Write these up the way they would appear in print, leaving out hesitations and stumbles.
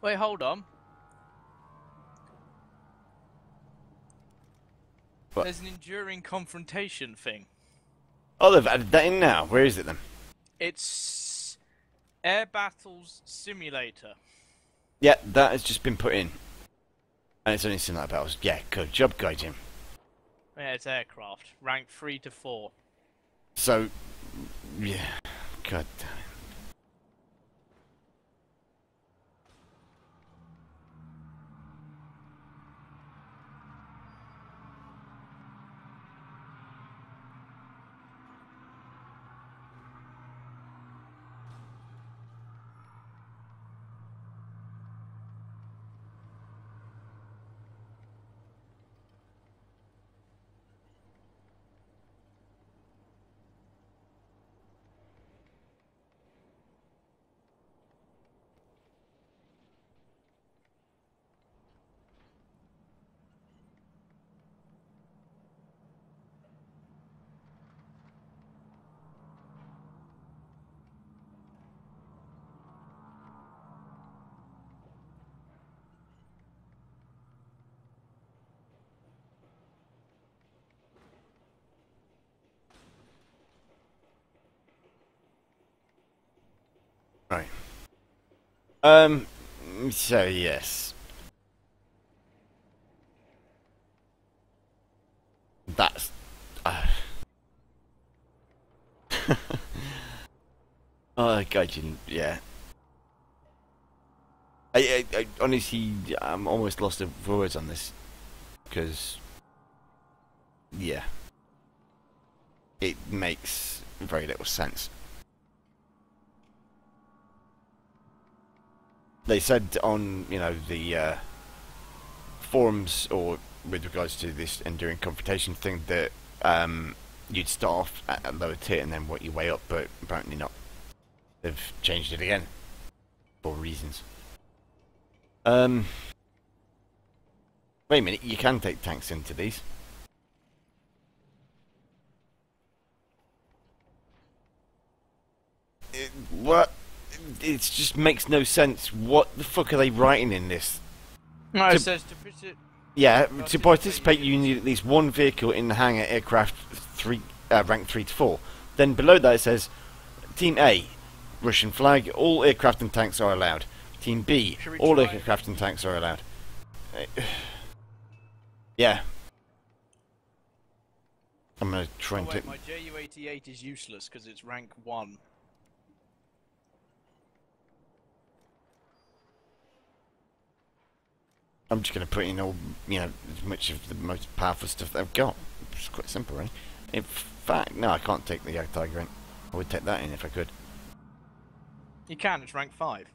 Wait, hold on. What? There's an enduring confrontation thing. Oh, they've added that in now. Where is it then? It's Air Battles Simulator. Yeah, that has just been put in. And it's only Simulator Battles. Yeah, good job, Gaijin. Yeah, it's aircraft. Rank 3 to 4. So, yeah. God damn it. Right. So yes. That's... Oh, Gaijin, yeah. I honestly, I'm almost lost for words on this. Because, yeah. It makes very little sense. They said on, you know, the forums, or with regards to this enduring confrontation thing, that you'd start off at a lower tier and then work your way up, but apparently not. They've changed it again for reasons. Wait a minute, you can take tanks into these. What? It just makes no sense. What the fuck are they writing in this? No, it says to visit. Yeah, to participate you need at least one vehicle in the hangar aircraft rank 3 to 4. Then below that it says, Team A, Russian flag, all aircraft and tanks are allowed. Team B, all aircraft and tanks are allowed. Yeah. I'm gonna try and take... My Ju-88 is useless because it's rank 1. I'm just gonna put in all, you know, as much of the most powerful stuff that I've got. It's quite simple, right? In fact, no, I can't take the Yak Tiger in. I would take that in if I could. You can, it's rank 5.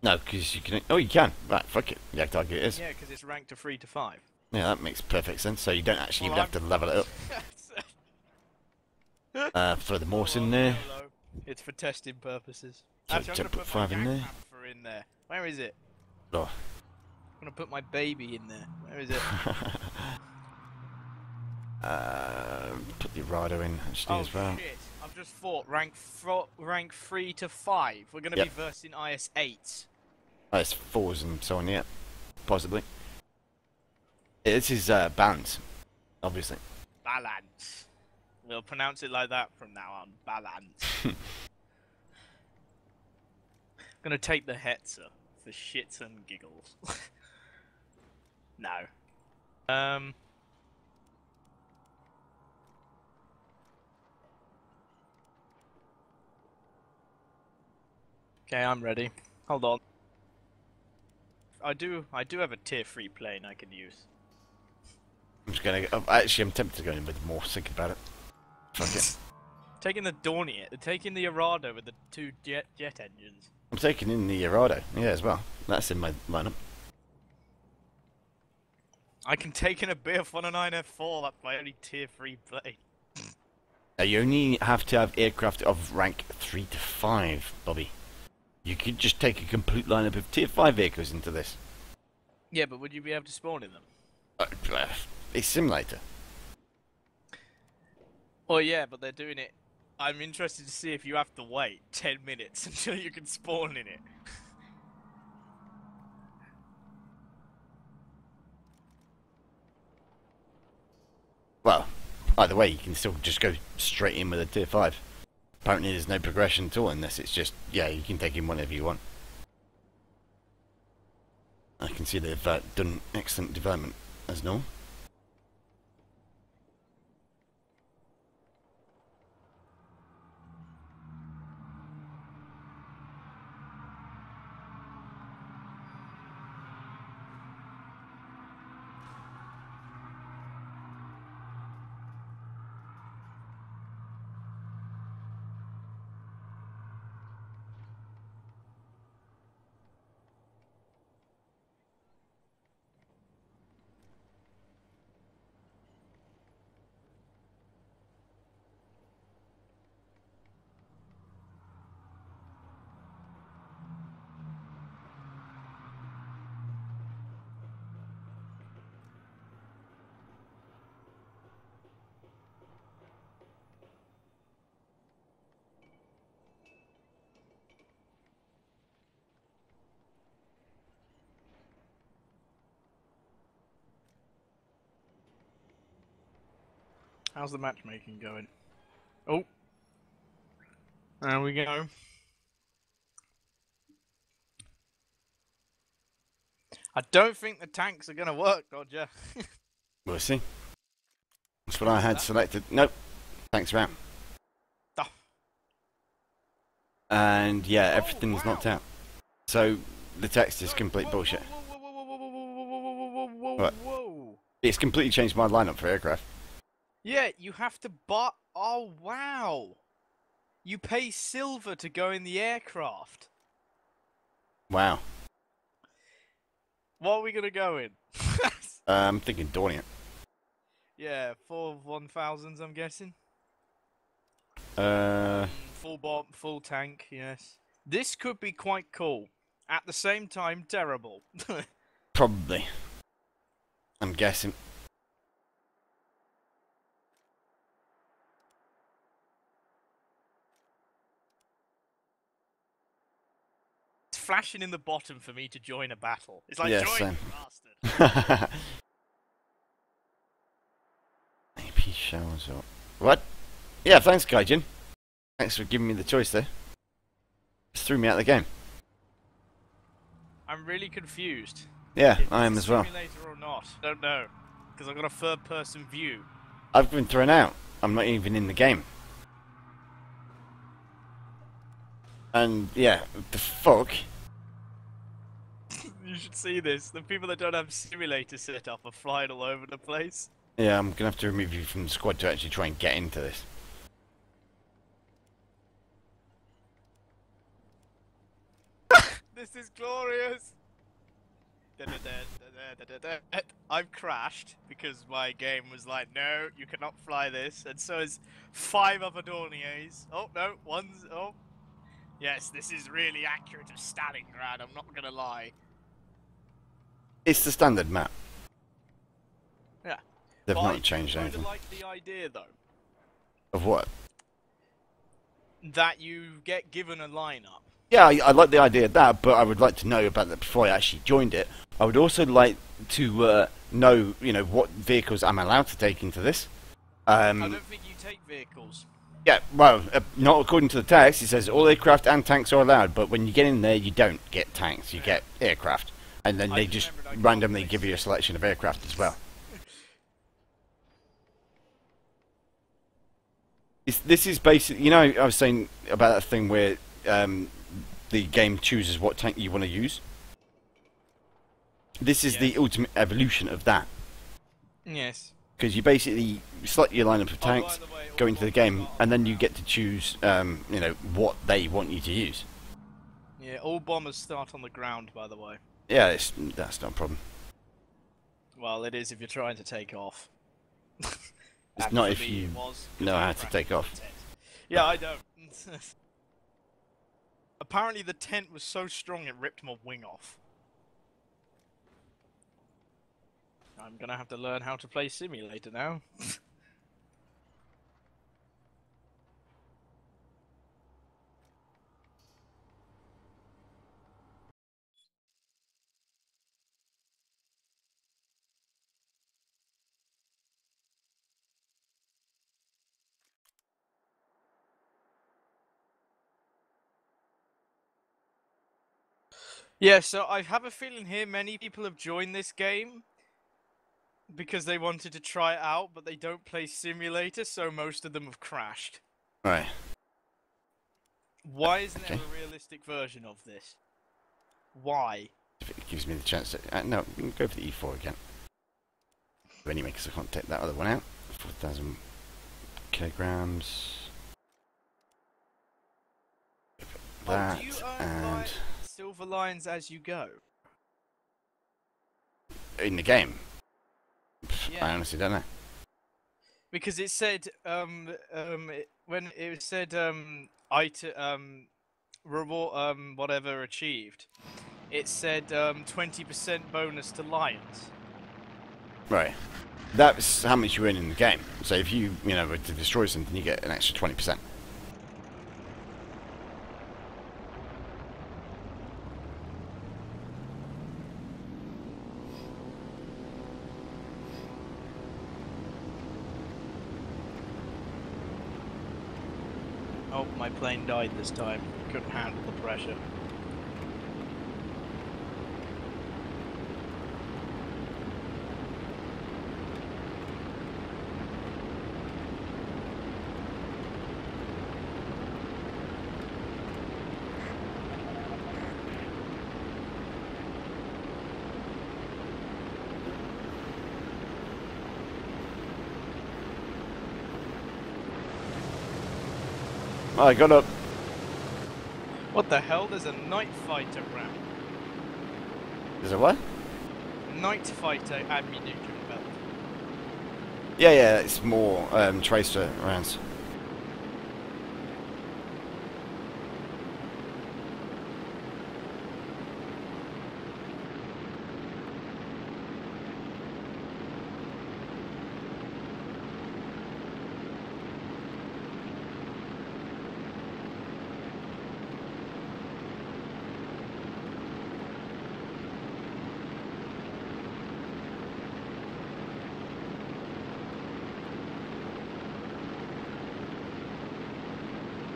No, because you can... Oh, you can. Right, fuck it. Yak Tiger it is. Yeah, because it's ranked to 3 to 5. Yeah, that makes perfect sense. So you don't actually even have to level it up. Throw the Morse in there. It's for testing purposes. So Actually, I'm gonna put put 5 my in there. Panther in there. Where is it? Oh. I'm gonna put my baby in there. Where is it? Put the Rado in actually as well. Shit! I've just fought rank 3 to 5. We're gonna be versing IS-8. It's 4s and so on, yeah. Possibly. Yeah, this is balance, obviously. Balance. We'll pronounce it like that from now on. Balance. I'm gonna take the Hetzer for shits and giggles. No. Okay, I'm ready. Hold on. I do have a tier 3 plane I can use. I'm just gonna... actually, I'm tempted to go in with more, thinking about it. Fuck it. Taking the Dornier, taking the Arado with the 2 jet engines. I'm taking in the Rado, yeah, as well. That's in my lineup. I can take in a Bf 109 F4, that's my only tier 3 plane. You only have to have aircraft of rank 3 to 5, Bobby. You could just take a complete lineup of tier 5 vehicles into this. Yeah, but would you be able to spawn in them? It's simulator. Oh yeah, but they're doing it I'm interested to see if you have to wait 10 minutes until you can spawn in it. Well, either way, you can still just go straight in with a tier 5. Apparently there's no progression at all in this, it's just, yeah, you can take him whenever you want. I can see they've done excellent development, as normal. How's the matchmaking going? Oh. There we go. I don't think the tanks are going to work, Dodger. We'll see. That's what I had selected. Nope. Thanks, Ram. Oh. And yeah, everything's knocked out. So the text is complete bullshit. What? It's completely changed my lineup for aircraft. Yeah, you have to buy. Oh, wow. You pay silver to go in the aircraft. Wow. What are we going to go in? I'm thinking Dornier. Yeah, 4 1000s, I'm guessing. Full bomb, full tank, yes. This could be quite cool. At the same time, terrible. Probably. I'm guessing. It's flashing in the bottom for me to join a battle. It's like, Yeah, join, same. you bastard. AP showers up. What? Yeah, thanks, Gaijin. Thanks for giving me the choice there. Just threw me out of the game. I'm really confused. Yeah, If I am it's as well. Simulator or not? Don't know. Because I've got a third-person view. I've been thrown out. I'm not even in the game. And yeah, the fuck? You should see this. The people that don't have simulator set up are flying all over the place. Yeah, I'm gonna have to remove you from the squad to actually try and get into this. This is glorious! I've crashed because my game was like, no, you cannot fly this, and so is 5 other Dorniers. Oh, no, one's... Oh. Yes, this is really accurate of Stalingrad, I'm not gonna lie. It's the standard map. Yeah. They've But not changed I anything. like the idea, though, Of what? that you get given a lineup. Yeah, I like the idea of that, but I would like to know about that before I actually joined it. I would also like to know, what vehicles I'm allowed to take into this. I don't think you take vehicles. Yeah, well, not according to the text. It says all aircraft and tanks are allowed, but when you get in there, you don't get tanks. You get aircraft, and then they just randomly give you a selection of aircraft as well. This is basically, I was saying about that thing where the game chooses what tank you want to use. This is the ultimate evolution of that. Yes. Because you basically select your lineup of tanks, go into the game, and then you get to choose, what they want you to use. Yeah, all bombers start on the ground, by the way. Yeah, that's not a problem. Well, it is if you're trying to take off. It's not if you know how to take off. Yeah, I don't. Apparently the tent was so strong it ripped my wing off. I'm gonna have to learn how to play simulator now. Yeah, so I have a feeling here many people have joined this game because they wanted to try it out, but they don't play simulator, so most of them have crashed. Right. Why isn't there Okay. a realistic version of this? Why? If it gives me the chance to... no, we can go for the E4 again. Anyway, because I can't take that other one out. 4,000 kilograms. That, Do you earn and... silver lions as you go? In the game? Yeah. I honestly don't know. Because it said, when it said, reward, whatever achieved, it said, 20% bonus to lions. Right. That's how much you earn in the game. So if you were to destroy something, you get an extra 20%. Oh, my plane died this time. Couldn't handle the pressure. I got up. What the hell? There's a night fighter round. There's a what? Night fighter ammunition belt. Yeah, it's more tracer rounds.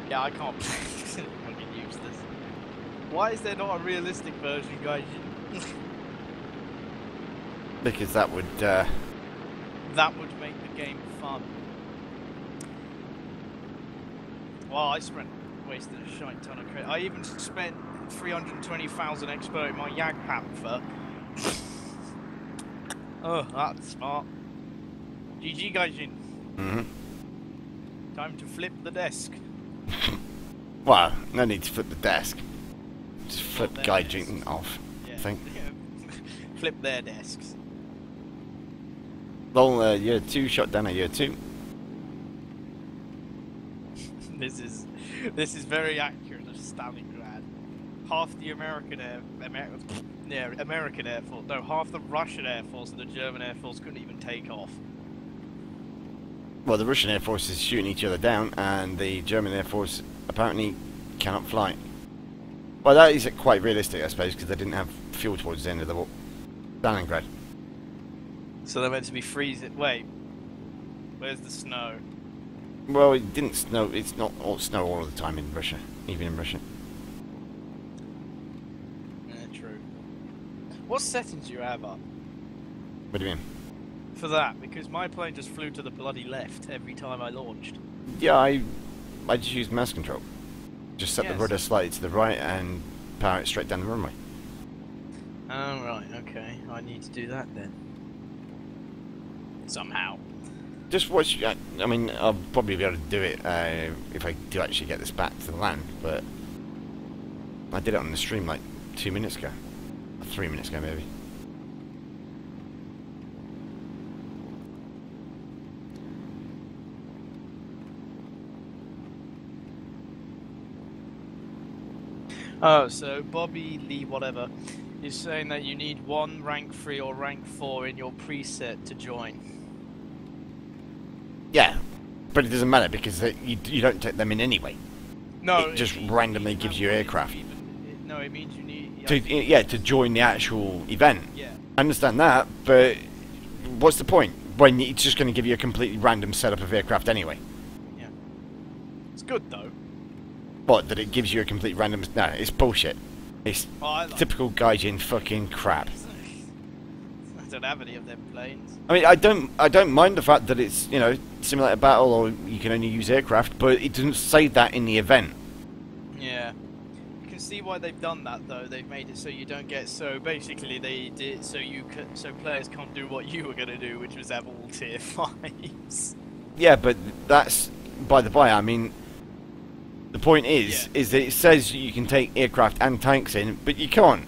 Yeah, I can't fucking use this. Why is there not a realistic version, Gaijin? Because that would... That would make the game fun. Well, I wasted a shite ton of credit. I even spent 320,000 expo in my Jag Panther. Oh, that's smart. GG, Gaijin. Mm-hmm. Time to flip the desk. Well, no need to flip the desk. Just flip their Gaijin desks. off, Yeah. I think. Flip their desks. Lol, year 2, shot down at year 2. This is very accurate of Stalingrad. Half the American Air Force. No, half the Russian Air Force and the German Air Force couldn't even take off. Well, the Russian Air Force is shooting each other down, and the German Air Force apparently cannot fly. Well, that is quite realistic, I suppose, because they didn't have fuel towards the end of the war. Stalingrad. So they're meant to be freezing. Wait, where's the snow? Well, it didn't snow. It's not all snow all the time in Russia, even in Russia. Yeah, true. What settings do you have up What do you mean? for that? Because my plane just flew to the bloody left every time I launched. Yeah, I just used mouse control. Just set the Yes. rudder slightly to the right and power it straight down the runway. Oh, right, okay. I need to do that then. Somehow. Just watch. I mean, I'll probably be able to do it if I do actually get this back to the land, but I did it on the stream like 2 minutes ago. Or 3 minutes ago, maybe. Oh, so Bobby Lee whatever is saying that you need one rank 3 or rank 4 in your preset to join. Yeah, but it doesn't matter because you don't take them in anyway. No, It just randomly gives you aircraft. No, it means you need... To join the actual event. Yeah. I understand that, but what's the point when it's just going to give you a completely random setup of aircraft anyway? Yeah. It's good though. What, that it gives you a complete random... No, it's bullshit. It's Oh, I like typical Gaijin fucking crap. I don't have any of them planes. I mean, I don't mind the fact that it's, you know, simulator battle or you can only use aircraft, but it doesn't say that in the event. Yeah. You can see why they've done that though. They've made it so you don't get so basically they did so so players can't do what you were gonna do, which was have all tier 5s. Yeah, but that's by the by. I mean, the point is that it says you can take aircraft and tanks in, but you can't.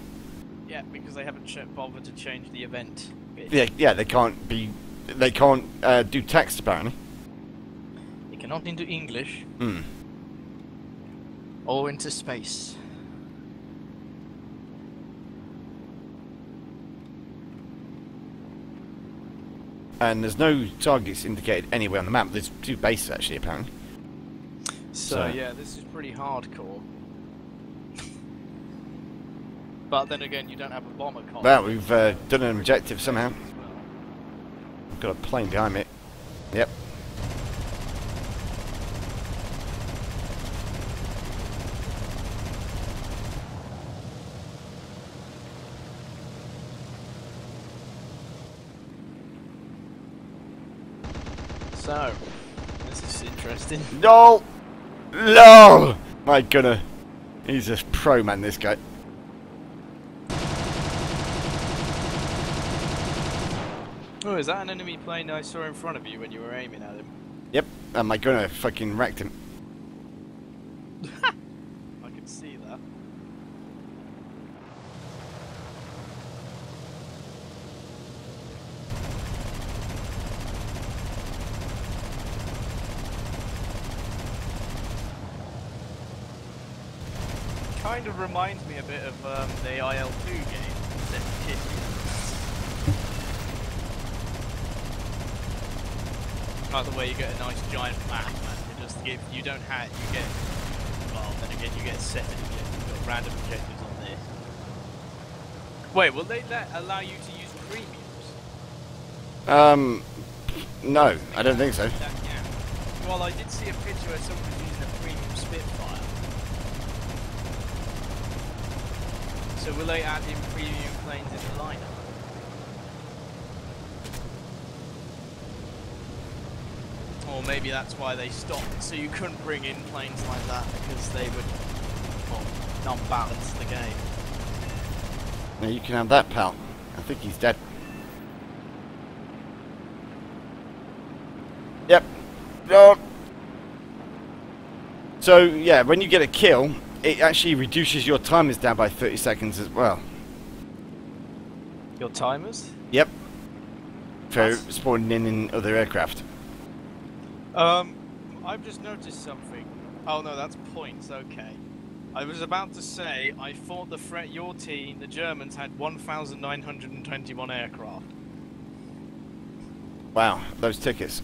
Yeah, because they haven't bothered to change the event bit. Yeah, they can't do text apparently. They cannot into English. Hmm. Or into space. And there's no targets indicated anywhere on the map. There's 2 bases actually apparently. So yeah, this is pretty hardcore. But then again, you don't have a bomber column. Well, we've done an objective somehow. I've got a plane behind me. Yep. So, this is interesting. No! No! My gunner. He's a pro man, this guy. Oh, is that an enemy plane I saw in front of you when you were aiming at him? Yep, and my gunner fucking wrecked him. I could see that. Kind of reminds me a bit of the IL2 game, set to Kitty. Like the way you get a nice giant map, and you just you don't have you get well then again you get set objectives, you've got random objectives on this. Wait, will they allow you to use premiums? No, I don't think so. Yeah. Well, I did see a picture where someone was using a premium Spitfire. So will they add in premium planes in the lineup? Or maybe that's why they stopped, so you couldn't bring in planes like that because they would, well, not balance the game. Now you can have that, pal. I think he's dead. Yep. No. So, yeah, when you get a kill, it actually reduces your timers down by 30 seconds as well. Your timers? Yep. For spawning in other aircraft. I've just noticed something. Oh no, that's points, okay. I was about to say, I thought your team, the Germans, had 1,921 aircraft. Wow, those tickets.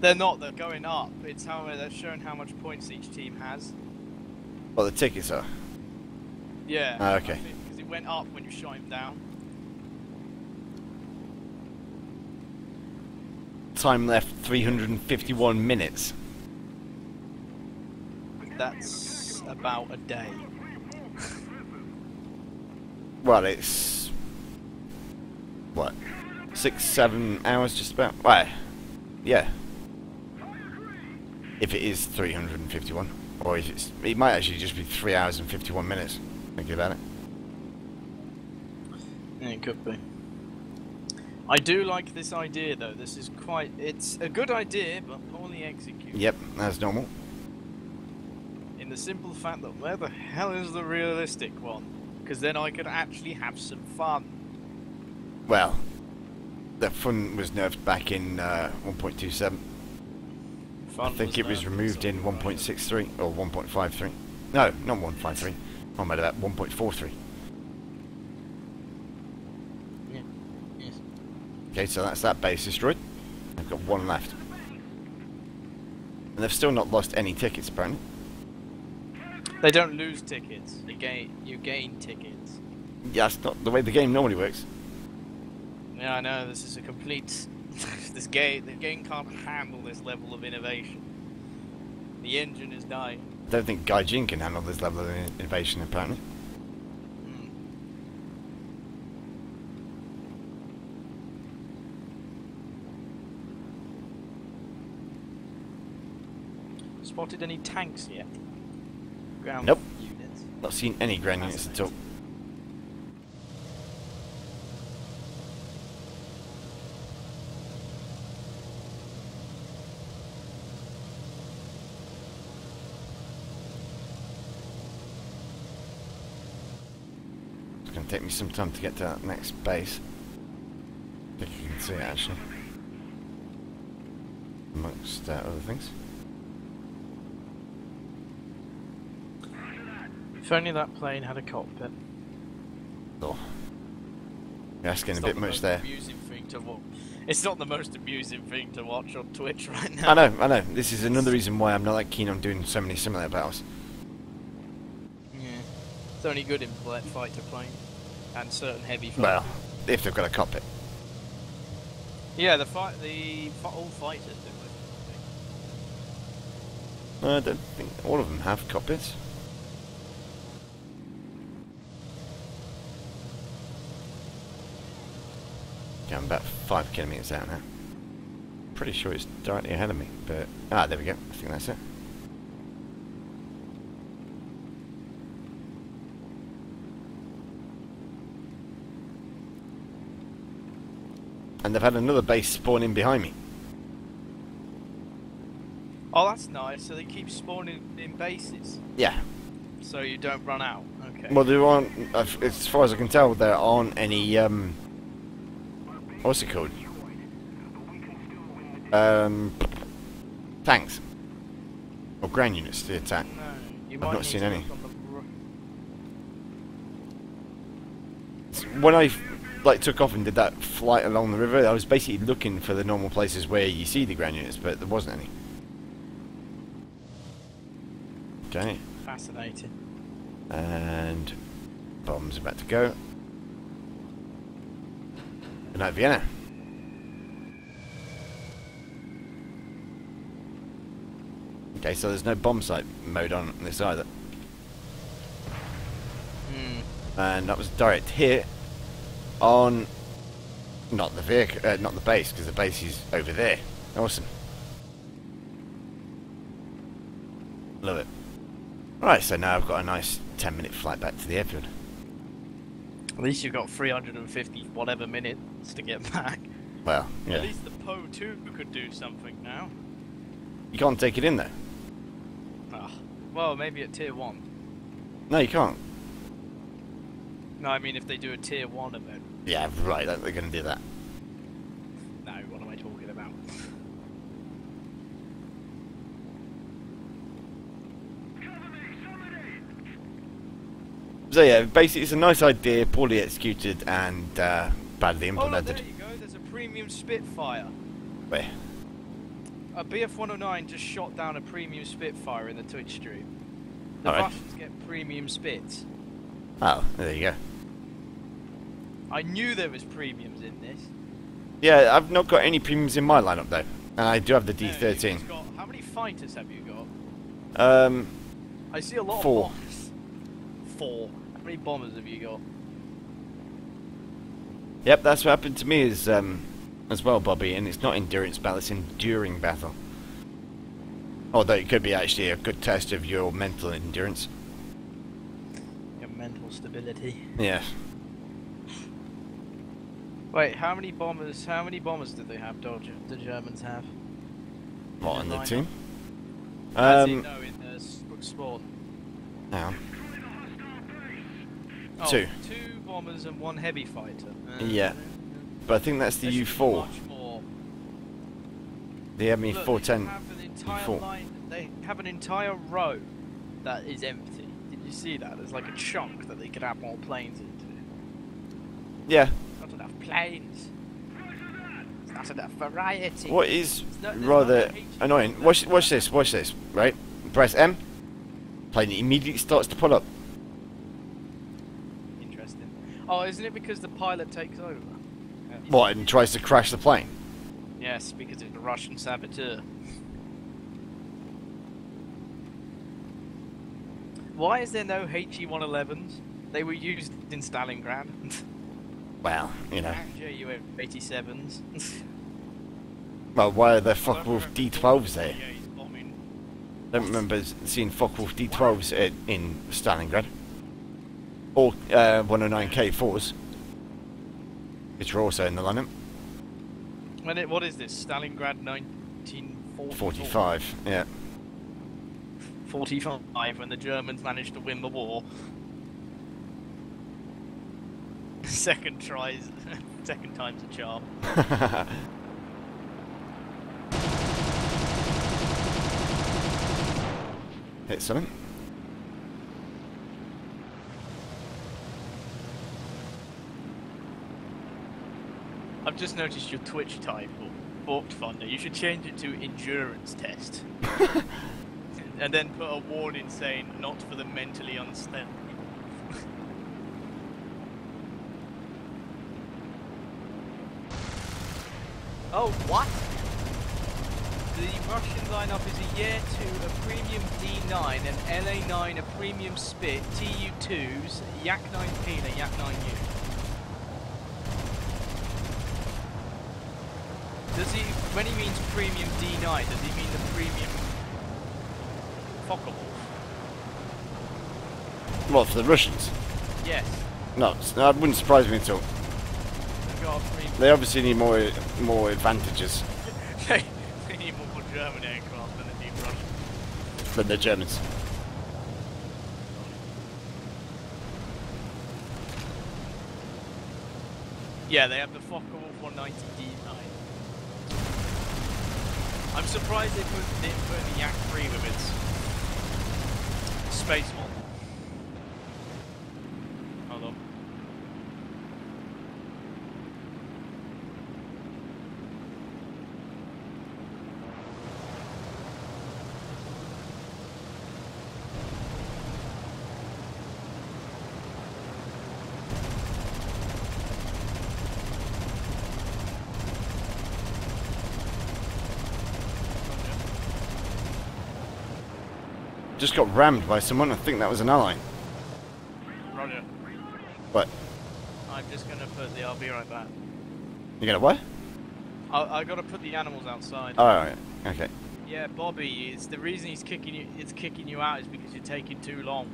They're not, they're going up. It's how they're showing how much points each team has. Well, the tickets are. Yeah. Ah, okay. Because it went up when you shot him down. Time left 351 minutes. That's about a day. Well, it's what, 6-7 hours just about. Well, yeah. If it is 351, or if it might actually just be 3 hours and 51 minutes. Thinking about it. Yeah, it could be. I do like this idea though. This is it's a good idea, but poorly executed. Yep, that's normal. In the simple fact that where the hell is the realistic one? Because then I could actually have some fun. Well, the fun was nerfed back in 1.27. I think it was removed in 1.63 or 1.53. No, not 1.53. I'm at that 1.43. Yeah. Yes. Okay, so that's that base destroyed. I've got one left. And they've still not lost any tickets, apparently. They don't lose tickets. You gain tickets. Yeah, that's not the way the game normally works. Yeah, I know. This is a complete. The game can't handle this level of innovation. The engine is dying. don't think Gaijin can handle this level of invasion, apparently. Spotted any tanks yet? Ground Nope. units. Not seen any ground units at all. It's going to take me some time to get to that next base. I think you can see it actually. Amongst other things. If only that plane had a cockpit. Oh. You're asking It's a not bit the much most there. amusing thing to watch. It's not the most amusing thing to watch on Twitch right now. I know. This is another reason why I'm not that keen on doing so many simulator battles. Yeah. It's only good in fighter planes and certain heavy fighters. Well, if they've got a cockpit. Yeah, all fighters do. I don't think all of them have cockpits. Okay, I'm about 5 kilometers out now. Pretty sure it's directly ahead of me, but there we go. I think that's it. And they've had another base spawn in behind me. Oh, that's nice. So they keep spawning in bases, Yeah. so you don't run out. Okay. Well, there aren't, as far as I can tell, there aren't any, what's it called? Tanks. Or ground units to attack. No, you I've might not need seen to any. look on the When I took off and did that flight along the river, I was basically looking for the normal places where you see the ground units, but there wasn't any. Okay. Fascinating. And bombs about to go. Good night, Vienna. Okay, so there's no bomb site mode on this either. And that was a direct hit on not the vehicle, not the base, because the base is over there. Awesome. Love it. Right, so now I've got a nice 10-minute flight back to the airfield. At least you've got 350 whatever minutes to get back. Well, yeah. At least the Po 2 could do something now. You can't take it in though. Ah, well, maybe at tier 1. No, you can't. No, I mean if they do a tier 1 event. Yeah, right, they're going to do that. No, what am I talking about? So yeah, basically it's a nice idea, poorly executed and badly Oh, look, implemented. there you go. There's a premium Spitfire. Where? A BF-109 just shot down a premium Spitfire in the Twitch stream. The Alright. Russians get premium Spits. Oh, there you go. I knew there was premiums in this. Yeah, I've not got any premiums in my lineup though. And I do have the No, D13. you've just got- how many fighters have you got? I see a lot 4. of bombers. 4. How many bombers have you got? Yep, that's what happened to me as well, Bobby, and it's not endurance battle, it's enduring battle. Although it could be actually a good test of your mental endurance. Your mental stability. Yeah. Wait, how many bombers did they have, the Germans have? What, on the lineup? team? As in, no, in the spawn. Hang on. Oh, 2. 2 bombers and 1 heavy fighter. Yeah. But I think that's the There should be U4. much more. The ME Look, 410 they have an entire U4. line. They have an entire row that is empty. Did you see that? There's like a chunk that they could add more planes into. Yeah. Not enough planes. It's not enough variety. What is There's rather no HE. annoying? Watch this, right? Press M. Plane immediately starts to pull up. Interesting. Oh, isn't it because the pilot takes over? What, and tries to crash the plane? Yes, because it's a Russian saboteur. Why is there no HE-111s? They were used in Stalingrad. Well, you know. And Ju-87s. Well, why are there Focke-Wulf D12s there? Bombing. Don't remember seeing Focke-Wulf D12s in Stalingrad. Or 109K4s, which are also in the lineup. What is this? Stalingrad 1945? 45, yeah. 45, when the Germans managed to win the war. Second time's a charm. Hit something. I've just noticed your Twitch title, Balked Thunder. You should change it to Endurance Test. And then put a warning saying, not for the mentally unstable. Oh, what? The Russian lineup is a Year 2, a premium D9, an LA9, a premium Spit, TU2s, Yak 9P and a Yak 9U. Does he, when he means premium D9, does he mean the premium Focke-Wulf? What, for the Russians? Yes. No, that wouldn't surprise me at all. They've got a premium. They obviously need more advantages They need more German aircraft than they need Russian. than the Germans. Yeah, they have the Focke-Wulf 190 D9. I'm surprised they didn't put in the Yak 3 with its space mod. Hold on. Just got rammed by someone. I think that was an ally. Roger. What? I'm just gonna put the. I'll be right back. You gonna what? I gotta put the animals outside. Oh, alright. Okay. Yeah, Bobby. It's the reason he's kicking you. It's kicking you out is because you're taking too long.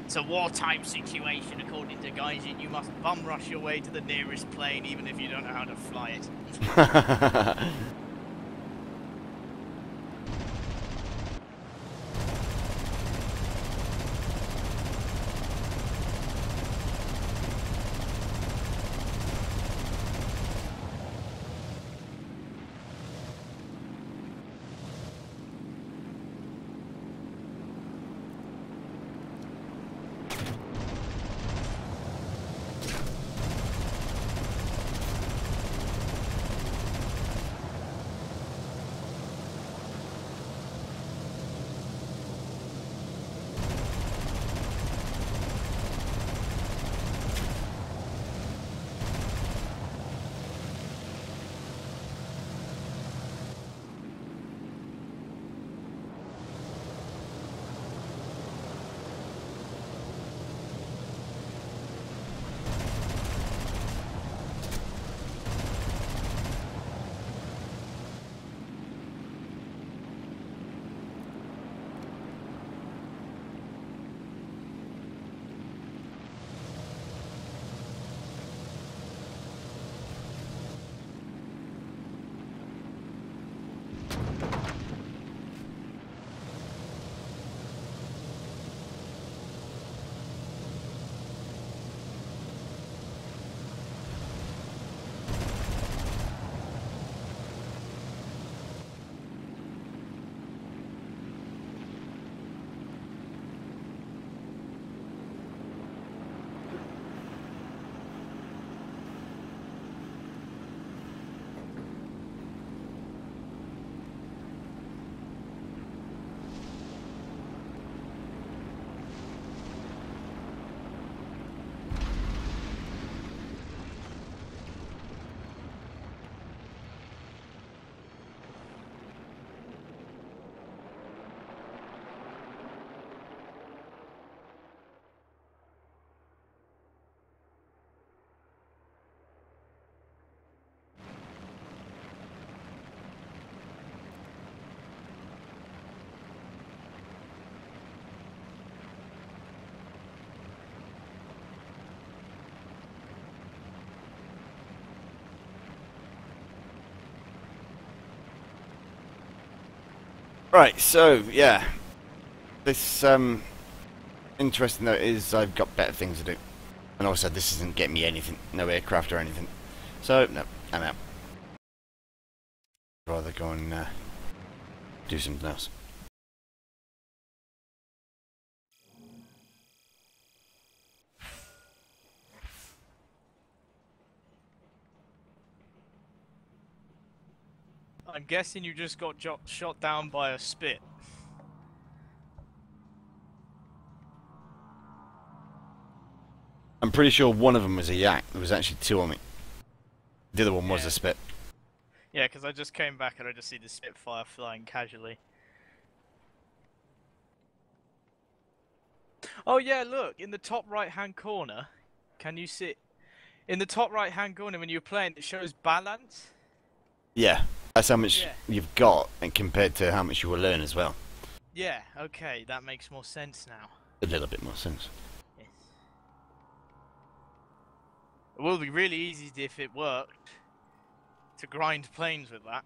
It's a wartime situation, according to Gaijin. You must bum rush your way to the nearest plane, even if you don't know how to fly it. Right, so, yeah. This, interesting though is I've got better things to do. And also, this isn't getting me anything. No aircraft or anything. So, no, I'm out. Rather go and do something else. I'm guessing you just got shot down by a spit. I'm pretty sure one of them was a yak. There was actually two on me. The other one was a spit. Yeah, because I just came back and I just see the Spitfire flying casually. Oh yeah, look, in the top right-hand corner, can you see... In the top right-hand corner when you're playing, it shows balance. Yeah, that's how much you've got, and compared to how much you will learn as well. Yeah, okay, that makes more sense now. A little bit more sense. Yes. It will be really easy if it worked to grind planes with that.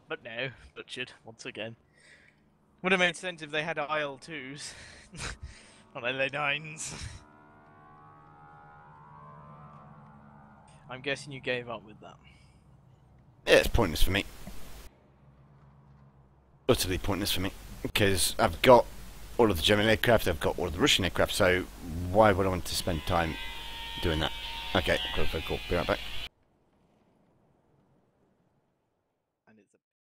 But no, butchered once again. Would have made sense if they had IL-2s, not LA-9s. I'm guessing you gave up with that. Yeah, it's pointless for me. Utterly pointless for me. Because I've got all of the German aircraft, I've got all of the Russian aircraft, so why would I want to spend time doing that? Okay, cool, be right back.